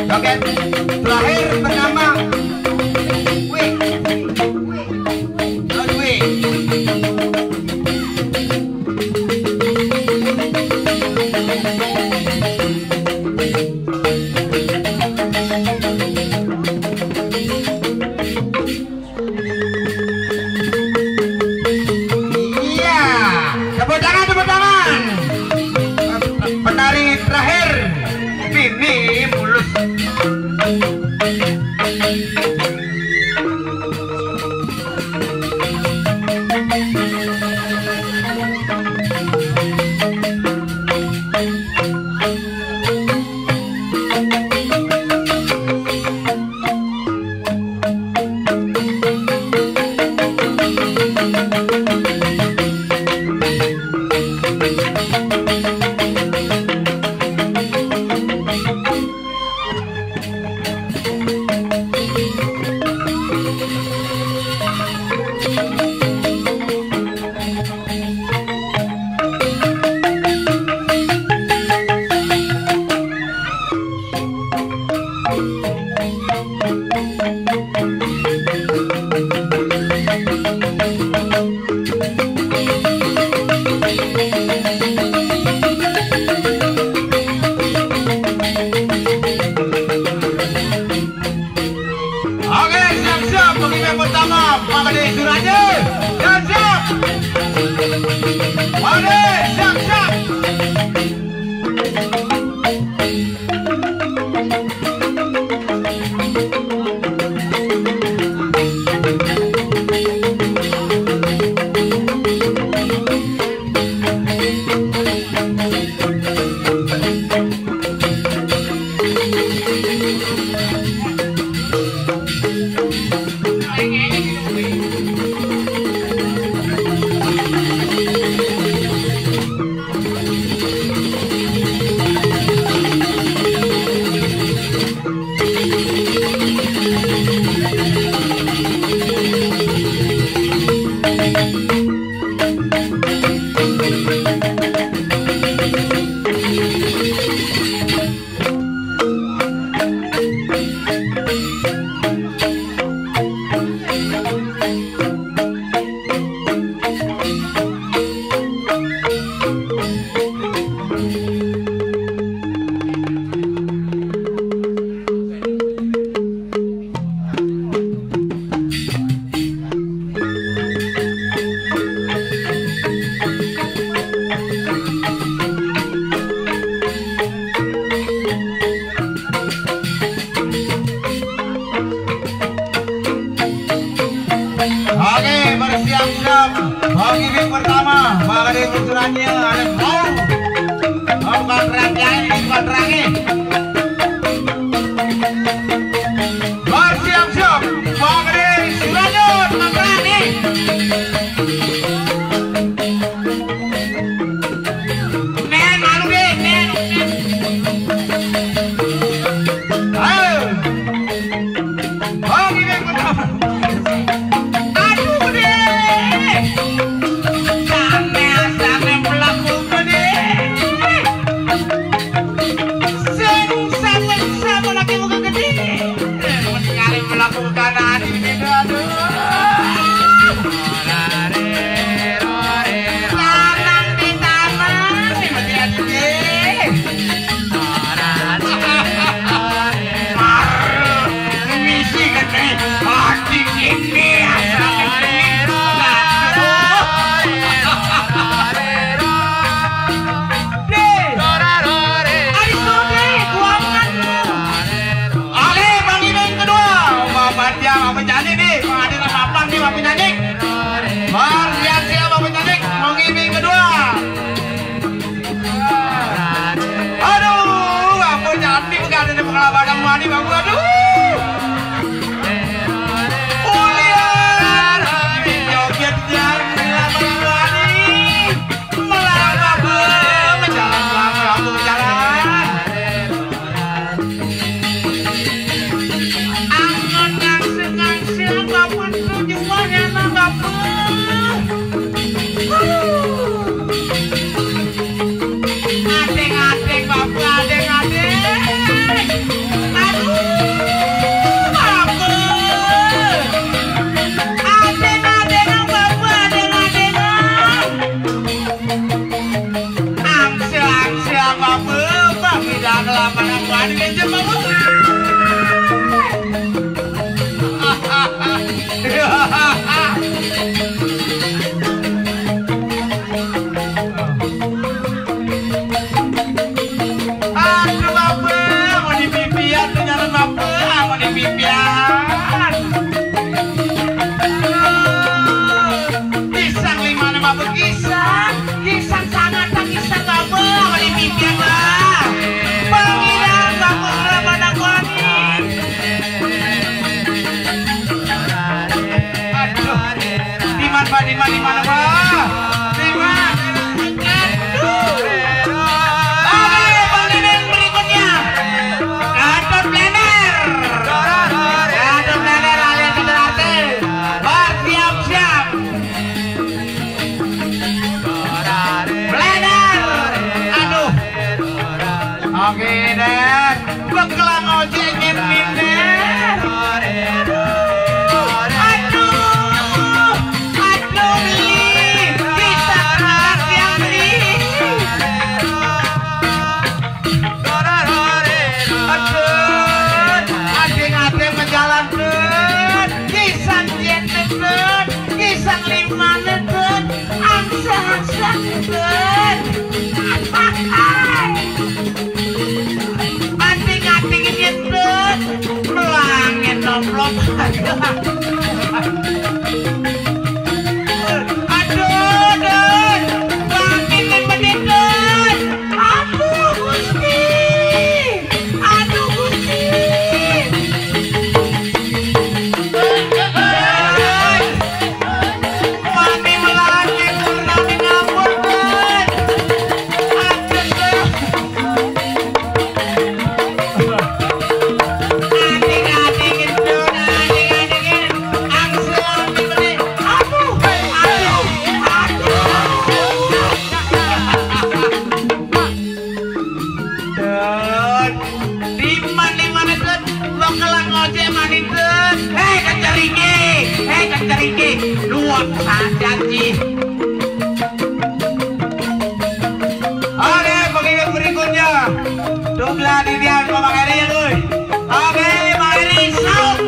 Joget terakhir bernama Wih. Iya, tepuk tangan. Penari terakhir Mimi Mulus. Pertama, Pak Ade Suranya, dan siap. Ade, siap. Oke, bersiap-siap. Bagi game pertama, Pak Ade Suranya ada mau. Bukan terangnya ini, bukan terangnya. Bersiap-siap, Pak Ade Suranya, bukan terangnya. Nen, malu deh, nen. Ayo. Bagi game pertama. Mani bagus, aduh. Adeng, bapak, adeng. Aduh. Ada pinjam Bapak. Aduh Bapak, mau di pipian tuh jalan Bapak, mau di pipian. Kisang lima nama Bapak, kisang sangat tak kisang Bapak, mau di pipian lah. Panggilan Bapak Ramana Koni. Aduh, di mana Pak? Di mana? Aduh. Oke, panggilan berikutnya. Gatot Blender. Gatot Blender alias Kendarate. Bersiap-siap. Blender. Aduh. Oke, Den. Bekelang ojek nyemin, Den. Kisang lima netun, angsa netun, anting-antingin netun, melangin nomplok. Aduh, Den, bangkinin menitun, aduh Gusti, aduh Gusti. Luang janji. Oke, pengikut berikutnya. Jumlah dirian Pak Eri ya, tuh. Oke, Pak Eri, saut.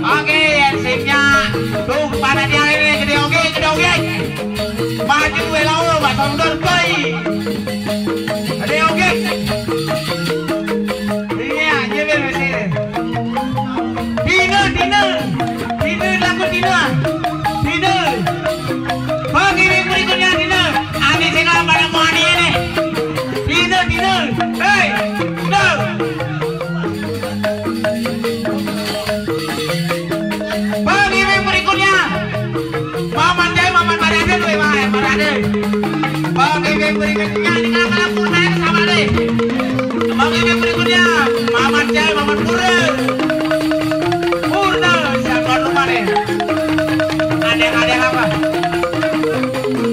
Oke, ensipnya. Tuh, pada dia ini gede oke. Maju elau, batang dorkoi. Gede oke. Ini aja bersih. Dino penggiring berikutnya Dino Ani tinggal pada Mohani ini Dino hei Dino penggiring berikutnya Maman Barade tuh Barade penggiring berikutnya tinggal pada Purna sama deh penggiring berikutnya Maman Purna siapa rumah nih ada apa?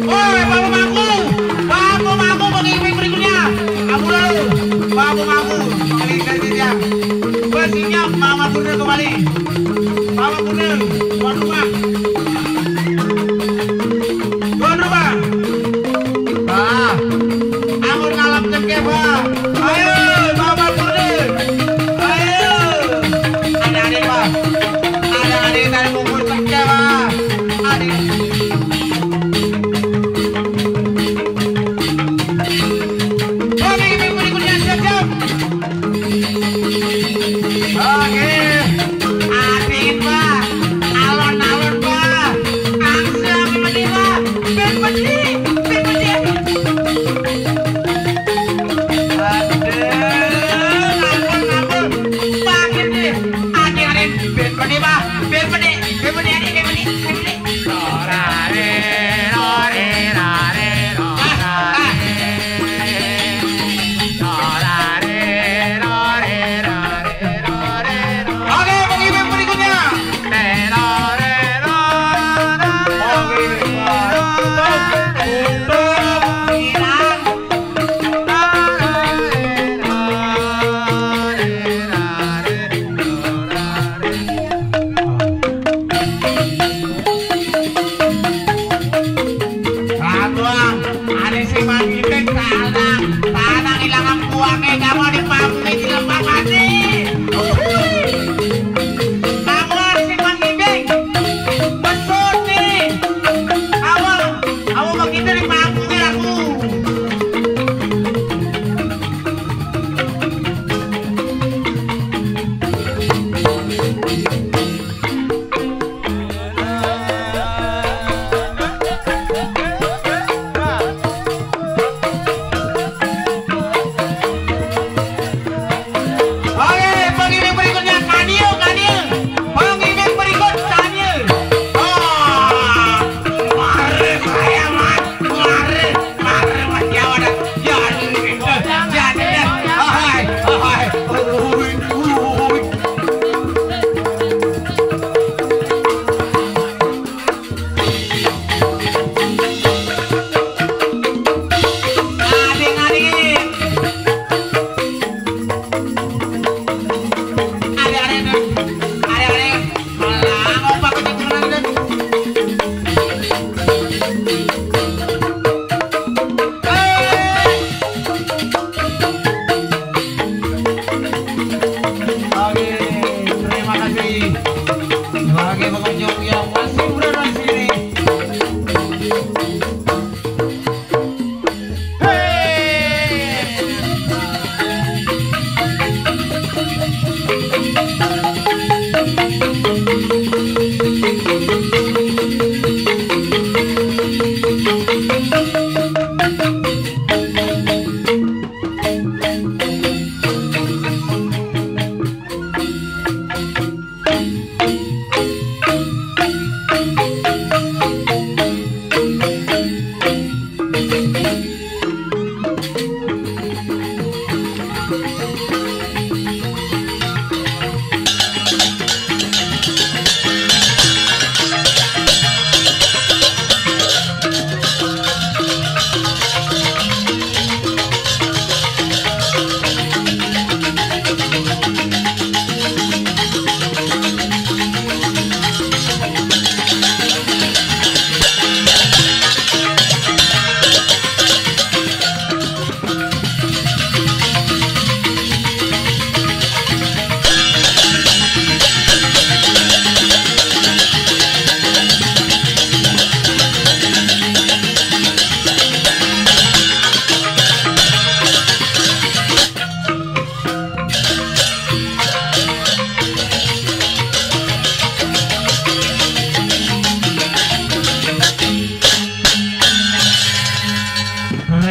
Woi, Bapak Maku pengiming berikutnya. Kamu dulu, Bapak Maku, kali dia. Bersihnya Mama Purna kembali. Mama Purna, tuan rumah. Pak, aku ngalam cekep, Pak. Ayo, Mama Purna. Ayo. Ada Pak. Ada dari bubur cekep, Pak. Oke, adin Pak, alon-alon Pak.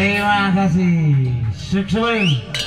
Terima kasih. Sukses.